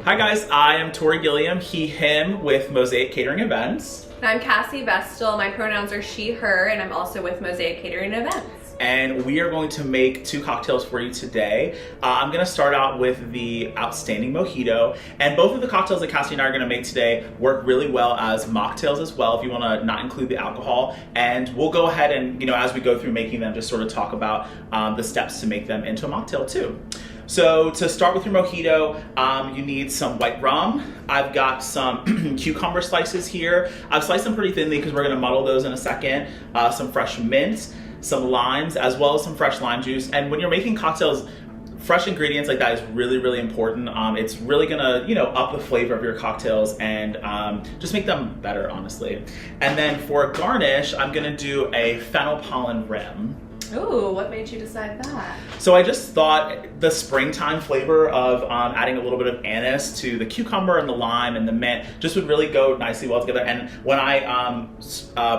Hi guys, I am Tory, Gilliam, he, him with Mosaic Catering Events. And I'm Cassie, Vestal. My pronouns are she, her, and I'm also with Mosaic Catering Events. And we are going to make two cocktails for you today. I'm going to start out with the OUTstanding Mojito. And both of the cocktails that Cassie and I are going to make today work really well as mocktails as well, if you want to not include the alcohol. And we'll go ahead and, as we go through making them, just sort of talk about the steps to make them into a mocktail too. So to start with your mojito, you need some white rum. I've got some cucumber slices here. I've sliced them pretty thinly because we're going to muddle those in a second. Some fresh mint, some limes, as well as some fresh lime juice. And when you're making cocktails, fresh ingredients like that is really, really important. It's really gonna, up the flavor of your cocktails and just make them better, honestly. And then for a garnish, I'm gonna do a fennel pollen rim. Ooh, what made you decide that? So I just thought the springtime flavor of adding a little bit of anise to the cucumber and the lime and the mint just would really go nicely well together. And when I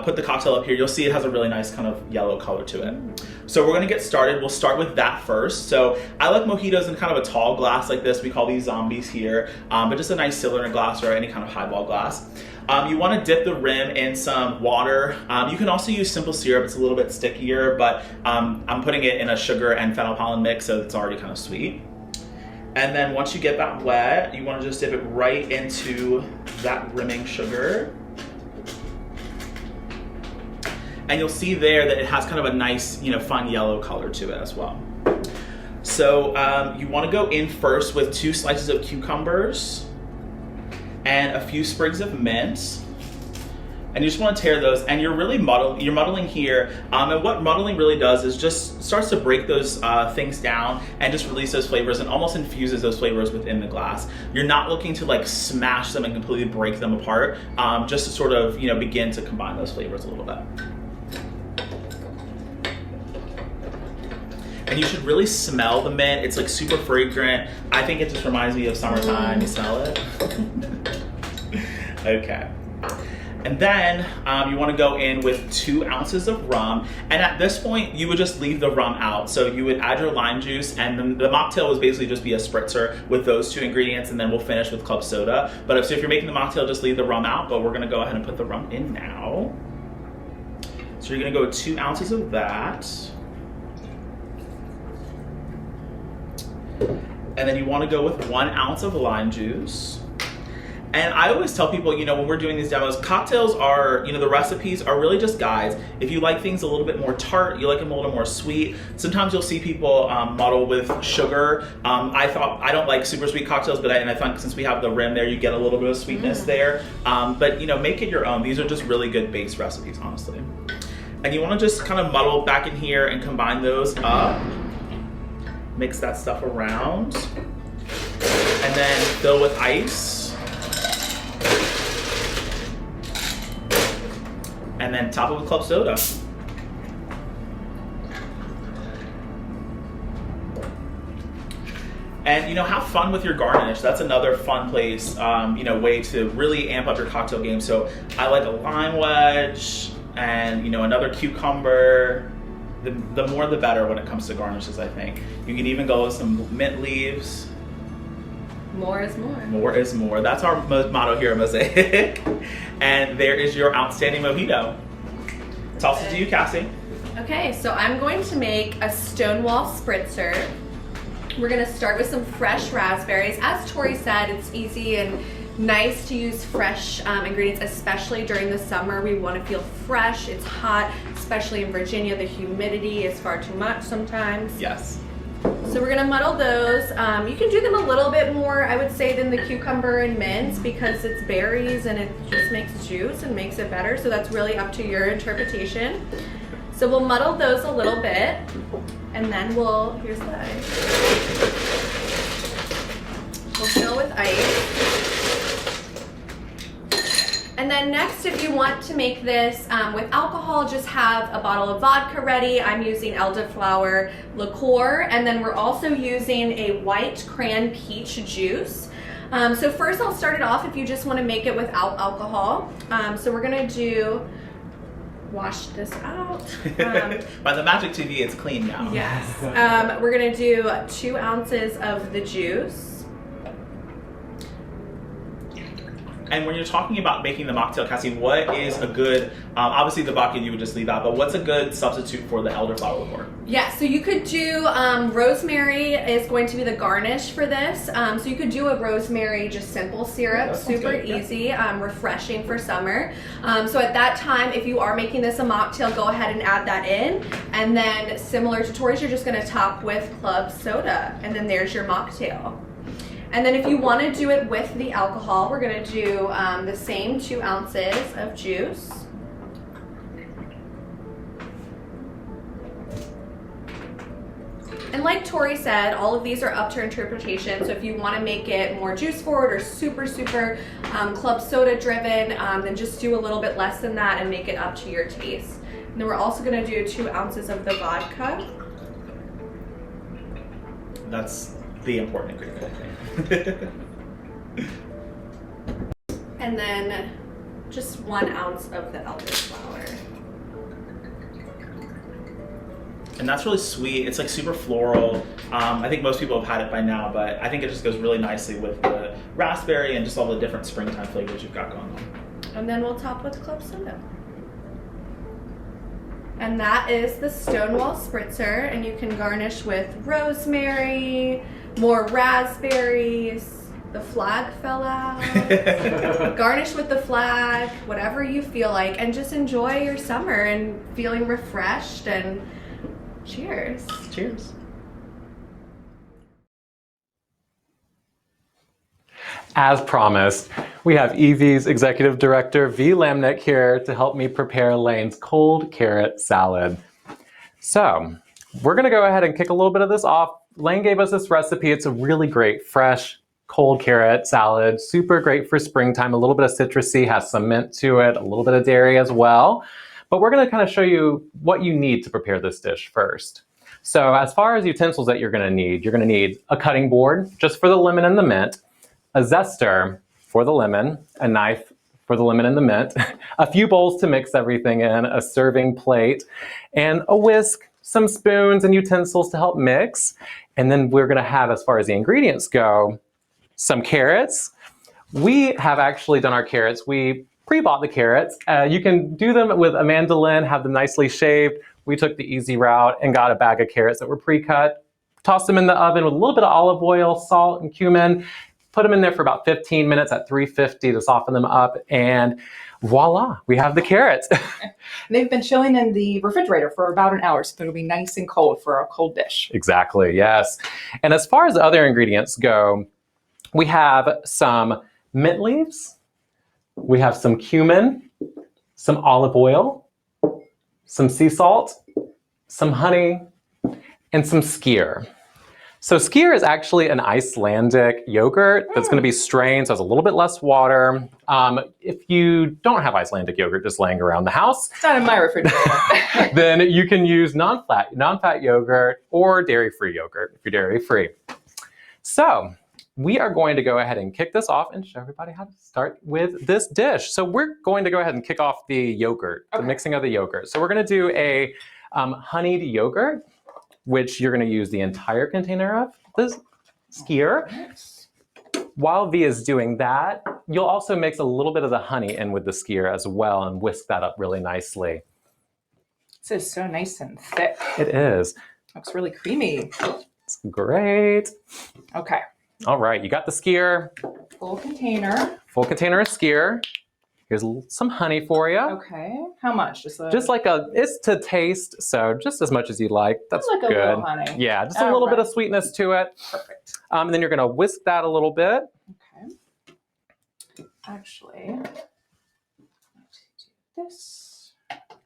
put the cocktail up here, you'll see it has a really nice kind of yellow color to it. So we're gonna get started. We'll start with that first. So I like mojitos in kind of a tall glass like this. We call these zombies here, but just a nice cylinder glass or any kind of highball glass. You want to dip the rim in some water. You can also use simple syrup. It's a little bit stickier, but I'm putting it in a sugar and fennel pollen mix, so it's already kind of sweet. And then once you get that wet, you want to just dip it right into that rimming sugar. And you'll see there that it has kind of a nice, fun yellow color to it as well. So you want to go in first with 2 slices of cucumbers and a few sprigs of mint, and you just want to tear those. And you're really muddling here, and what muddling really does is just starts to break those things down and just release those flavors and almost infuses those flavors within the glass. You're not looking to like smash them and completely break them apart, just to sort of begin to combine those flavors a little bit. And you should really smell the mint. It's like super fragrant. I think it just reminds me of summertime. You smell it? Okay. And then you want to go in with 2 ounces of rum. And at this point, you would just leave the rum out. So you would add your lime juice, and then the mocktail would basically just be a spritzer with those 2 ingredients, and then we'll finish with club soda. But if you're making the mocktail, just leave the rum out. But we're going to go ahead and put the rum in now. So you're going to go with 2 ounces of that. And then you want to go with 1 ounce of lime juice. And I always tell people, when we're doing these demos, cocktails are, the recipes are really just guides. If you like things a little bit more tart, you like them a little more sweet. Sometimes you'll see people muddle with sugar. I don't like super sweet cocktails, but I find since we have the rim there, you get a little bit of sweetness there. But make it your own. These are just really good base recipes, honestly. And you want to just kind of muddle back in here and combine those up. Mix that stuff around, and then fill with ice, and then top it with club soda. And have fun with your garnish. That's another fun place, way to really amp up your cocktail game. So I like a lime wedge and another cucumber. The more the better when it comes to garnishes, I think. You can even go with some mint leaves. More is more. More is more. That's our motto here at Mosaic. And there is your OUTstanding Mojito. Toss it to you, Cassie. Okay, so I'm going to make a Stonewall Spritzer. We're going to start with some fresh raspberries. As Tory said, it's easy and nice to use fresh ingredients, especially during the summer. We want to feel fresh. It's hot, especially in Virginia. The humidity is far too much sometimes. Yes. So we're gonna muddle those. You can do them a little bit more, I would say, than the cucumber and mint because it's berries and it just makes juice and makes it better. So that's really up to your interpretation. So we'll muddle those a little bit, and then here's the ice. We'll fill with ice. And then next, if you want to make this with alcohol, just have a bottle of vodka ready. I'm using Elderflower Liqueur, and then we're also using a white cran peach juice. So first I'll start it off if you just want to make it without alcohol. So we're gonna wash this out. By the magic TV, it's clean now. Yes. We're gonna do 2 ounces of the juice. And when you're talking about making the mocktail, Cassie, what is a good, obviously the vodka you would just leave out, but what's a good substitute for the elderflower liqueur? Yeah, so you could do, rosemary is going to be the garnish for this. So you could do a rosemary, just simple syrup, super easy, refreshing for summer. So at that time, if you are making this a mocktail, go ahead and add that in. And then similar to Tory's, you're just gonna top with club soda. And then there's your mocktail. And then if you want to do it with the alcohol, we're going to do the same 2 ounces of juice. And like Tory said, all of these are up to interpretation. So if you want to make it more juice forward or super club soda driven, then just do a little bit less than that and make it up to your taste. And then we're also going to do 2 ounces of the vodka. That's the important ingredient, I think. And then just 1 ounce of the elderflower. And that's really sweet. It's like super floral. I think most people have had it by now, but I think it just goes really nicely with the raspberry and just all the different springtime flavors you've got going on. And then we'll top with club soda. And that is the Stonewall Spritzer, and you can garnish with rosemary, more raspberries, the flag fell out, garnish with the flag, whatever you feel like, and just enjoy your summer and feeling refreshed, and cheers. Cheers. As promised, we have Evie's Executive Director, Vee Lamneck, here to help me prepare Laine's cold carrot salad. So, we're gonna go ahead and kick a little bit of this off. Laine gave us this recipe. It's a really great, fresh, cold carrot salad. Super great for springtime. A little bit of citrusy, has some mint to it, a little bit of dairy as well. But we're gonna kind of show you what you need to prepare this dish first. So, as far as utensils that you're gonna need a cutting board, just for the lemon and the mint, a zester for the lemon, a knife for the lemon and the mint, a few bowls to mix everything in, a serving plate, and a whisk, some spoons and utensils to help mix. And then we're gonna have, as far as the ingredients go, some carrots. We have actually done our carrots. We pre-bought the carrots. You can do them with a mandolin, have them nicely shaved. We took the easy route and got a bag of carrots that were pre-cut, tossed them in the oven with a little bit of olive oil, salt, and cumin, put them in there for about 15 minutes at 350 to soften them up, and voila, we have the carrots. They've been chilling in the refrigerator for about an hour, so it'll be nice and cold for a cold dish. Exactly, yes. And as far as the other ingredients go, we have some mint leaves, we have some cumin, some olive oil, some sea salt, some honey, and some skyr. So skyr is actually an Icelandic yogurt that's going to be strained, so it's a little bit less water. If you don't have Icelandic yogurt just laying around the house, It's not in my refrigerator. then you can use non-fat yogurt or dairy-free yogurt if you're dairy-free. So we are going to go ahead and kick this off and show everybody how to start with this dish. So we're going to go ahead and kick off the yogurt, the mixing of the yogurt. So we're going to do a honeyed yogurt, which you're going to use the entire container of this skyr. While Vee is doing that, you'll also mix a little bit of the honey in with the skyr as well and whisk that up really nicely. This is so nice and thick. It is. Looks really creamy. It's great. Okay. All right, you got the skyr. Full container. Full container of skyr. Here's some honey for you. Okay. How much? Just like it's to taste, so just as much as you like. That's like a good. little honey. Yeah, just a little bit of sweetness to it. Perfect. And then you're gonna whisk that a little bit. Okay. Actually, I'm going to do this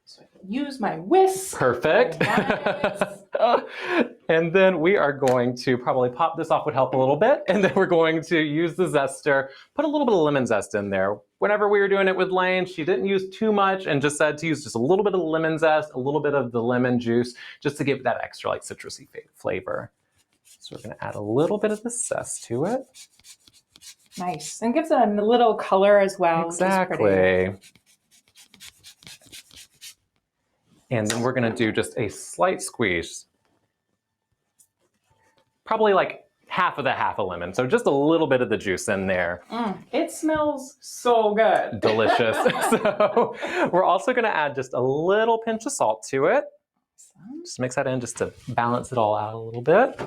so I can use my whisk. Perfect. Nice. And then we are going to probably pop this off would help a little bit. And then we're going to use the zester, put a little bit of lemon zest in there. Whenever we were doing it with Laine, she didn't use too much and just said to use just a little bit of lemon zest, a little bit of the lemon juice, just to give that extra like citrusy flavor. So we're gonna add a little bit of the zest to it. Nice. And gives it a little color as well. Exactly. And then we're gonna do just a slight squeeze. Probably like half a lemon. So just a little bit of the juice in there. It smells so good. Delicious. So we're also going to add just a little pinch of salt to it. Just mix that in just to balance it all out a little bit.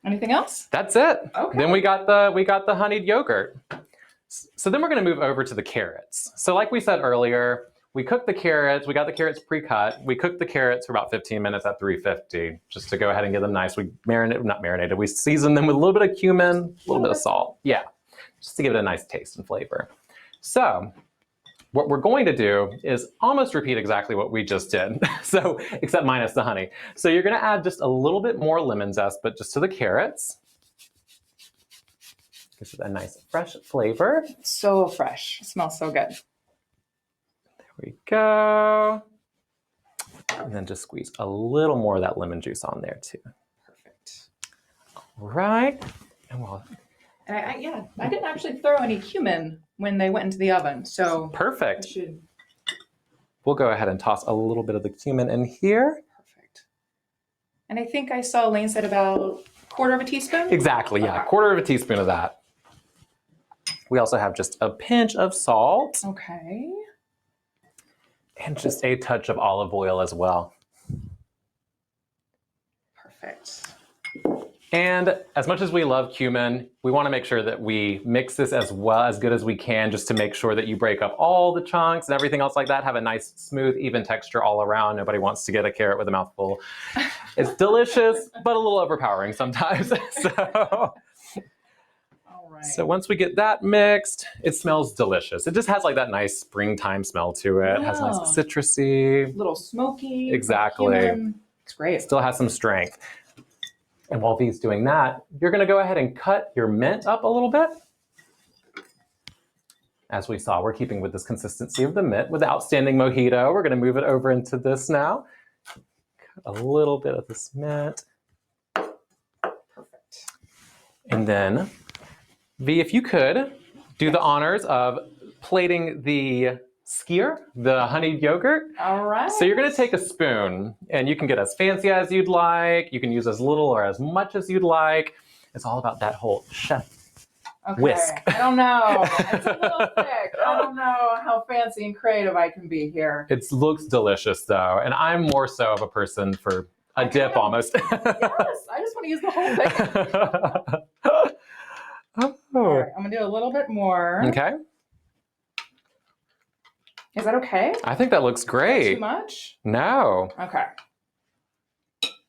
Anything else? That's it. Okay. Then we got the honeyed yogurt. So then we're going to move over to the carrots. So like we said earlier, we cooked the carrots. We got the carrots pre-cut. We cooked the carrots for about 15 minutes at 350, just to go ahead and get them nice. We we seasoned them with a little bit of cumin, a little bit of salt. Yeah, just to give it a nice taste and flavor. So what we're going to do is almost repeat exactly what we just did, so except minus the honey. So you're going to add just a little bit more lemon zest, but just to the carrots. Gives it a nice fresh flavor. So fresh. It smells so good. There we go. And then just squeeze a little more of that lemon juice on there too. Perfect. All right. And I didn't actually throw any cumin when they went into the oven, so perfect. should. We'll go ahead and toss a little bit of the cumin in here. Perfect. And I think I saw Laine said about 1/4 teaspoon? Exactly, yeah, 1/4 teaspoon of that. We also have just a pinch of salt. Okay. And just a touch of olive oil as well. Perfect. And as much as we love cumin, we want to make sure that we mix this as good as we can, just to make sure that you break up all the chunks and everything else like that, have a nice, smooth, even texture all around. Nobody wants to get a carrot with a mouthful. It's delicious, but a little overpowering sometimes. So once we get that mixed, it smells delicious. It just has like that nice springtime smell to it. It has a nice citrusy. A little smoky. Exactly. It's great. Still has some strength. And while Vee's doing that, you're going to go ahead and cut your mint up a little bit. As we saw, we're keeping with this consistency of the mint with the Outstanding Mojito. We're going to move it over into this now. Cut a little bit of this mint. Perfect. And then, Vee, if you could do the honors of plating the skyr, the honeyed yogurt. All right. So you're going to take a spoon, and you can get as fancy as you'd like. You can use as little or as much as you'd like. It's all about that whole chef whisk. I don't know. It's a little thick. I don't know how fancy and creative I can be here. It looks delicious, though, and I'm more so of a person for a dip almost. Yes, I just want to use the whole thing. Oh. All right, I'm going to do a little bit more. Okay. Is that okay? I think that looks great. Too much? No. Okay.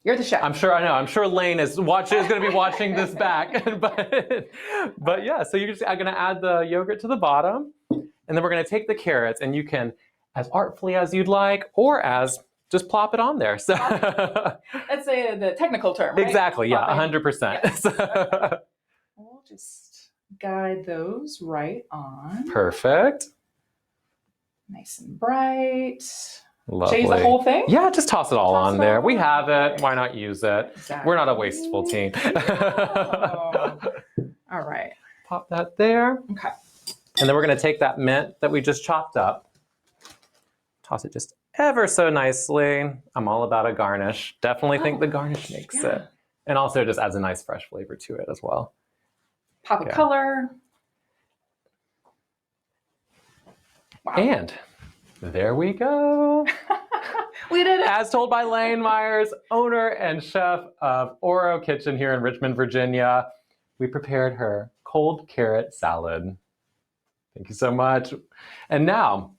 You're the chef. I'm sure Laine is going to be watching this back. but yeah, so I'm going to add the yogurt to the bottom, and then we're going to take the carrots, and you can, as artfully as you'd like, or as just plop it on there. So that's the technical term, right? Exactly. Yeah, 100%. Yes. We'll just guide those right on. Perfect. Nice and bright. Lovely. Change the whole thing? Yeah, just toss it all on there. We have it. Why not use it? Exactly. We're not a wasteful team. Oh. All right. Pop that there. Okay. And then we're going to take that mint that we just chopped up. Toss it just ever so nicely. I'm all about a garnish. Definitely think the garnish makes it. And also just adds a nice fresh flavor to it as well. Pop of color. Wow. And there we go. We did it. As told by Laine Myers, owner and chef of Oro Kitchen here in Richmond, Virginia, we prepared her cold carrot salad. Thank you so much. And now,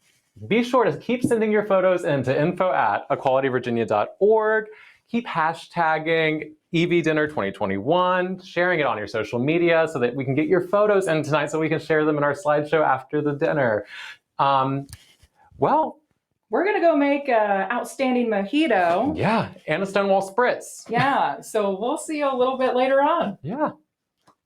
be sure to keep sending your photos into info@equalityvirginia.org. Keep hashtagging EV Dinner 2021, sharing it on your social media so that we can get your photos in tonight so we can share them in our slideshow after the dinner. Well, we're going to go make an Outstanding Mojito. Yeah, and a Stonewall Spritz. Yeah, so we'll see you a little bit later on. Yeah.